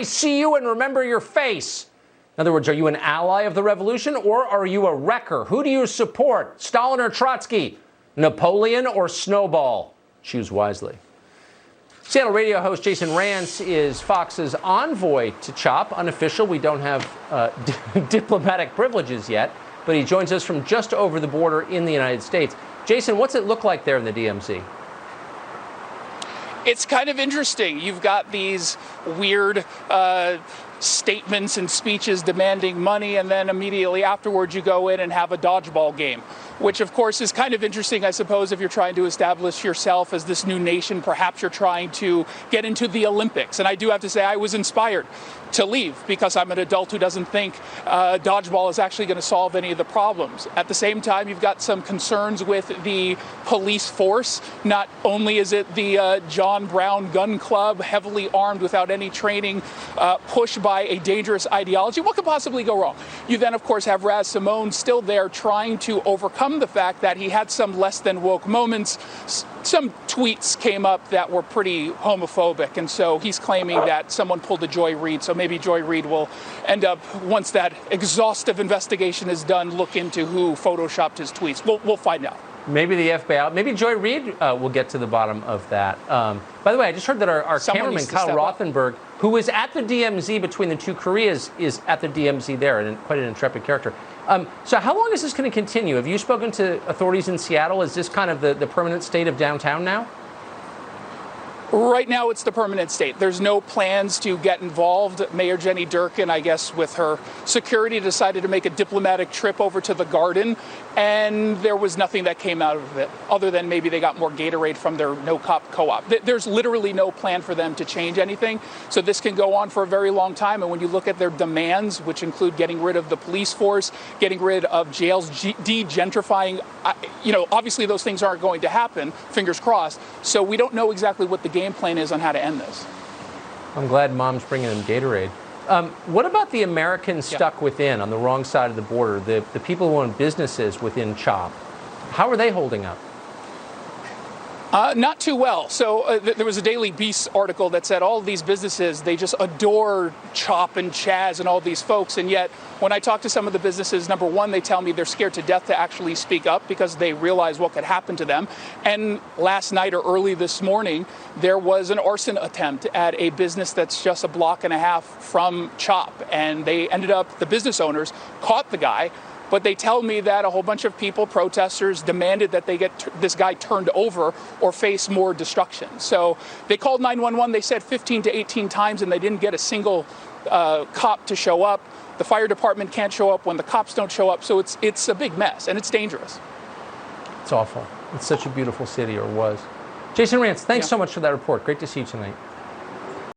see you and remember your face. In other words, are you an ally of the revolution or are you a wrecker? Who do you support, Stalin or Trotsky, Napoleon or Snowball? Choose wisely. Seattle radio host Jason Rantz is Fox's envoy to CHOP, unofficial. We don't have diplomatic privileges yet, but he joins us from just over the border in the United States. Jason, what's it look like there in the DMZ? It's kind of interesting. You've got these weird statements and speeches demanding money, and then immediately afterwards you go in and have a dodgeball game, which of course is kind of interesting, I suppose, if you're trying to establish yourself as this new nation. Perhaps you're trying to get into the Olympics. And I do have to say I was inspired to leave because I'm an adult who doesn't think dodgeball is actually going to solve any of the problems. At the same time, you've got some concerns with the police force. Not only is it the John Brown gun club, heavily armed without any training, pushed by a dangerous ideology. What could possibly go wrong? You then, of course, have Raz Simone still there trying to overcome the fact that he had some less than woke moments. Some tweets came up that were pretty homophobic, and so he's claiming that someone pulled a Joy Reid. So maybe Joy Reid will end up, once that exhaustive investigation is done, look into who photoshopped his tweets. We'll find out. Maybe the FBI, maybe Joy Reid will get to the bottom of that. By the way, I just heard that our cameraman, Kyle Rothenberg, who is at the DMZ between the two Koreas, is at the DMZ there, and quite an intrepid character. So how long is this going to continue? Have you spoken to authorities in Seattle? Is this kind of the permanent state of downtown now? Right now, it's the permanent state. There's no plans to get involved. Mayor Jenny Durkin, I guess, with her security, decided to make a diplomatic trip over to the Garden, and there was nothing that came out of it, other than maybe they got more Gatorade from their no-cop co-op. There's literally no plan for them to change anything, so this can go on for a very long time. And when you look at their demands, which include getting rid of the police force, getting rid of jails, de-gentrifying, obviously those things aren't going to happen, fingers crossed, so we don't know exactly what the game plan is on how to end this. I'm glad Mom's bringing them Gatorade. What about the Americans stuck within, on the wrong side of the border, the people who own businesses within CHOP? How are they holding up? Not too well. So there was a Daily Beast article that said all of these businesses, they just adore CHOP and CHAZ and all these folks. And yet, when I talk to some of the businesses, number one, they tell me they're scared to death to actually speak up because they realize what could happen to them. And last night or early this morning, there was an arson attempt at a business that's just a block and a half from CHOP. And they ended up, the business owners caught the guy. But they tell me that a whole bunch of people, protesters, demanded that they get this guy turned over or face more destruction. So they called 911, they said 15 to 18 times, and they didn't get a single cop to show up. The fire department can't show up when the cops don't show up. So it's a big mess, and it's dangerous. It's awful. It's such a beautiful city, or was. Jason Rantz, thanks so much for that report. Great to see you tonight.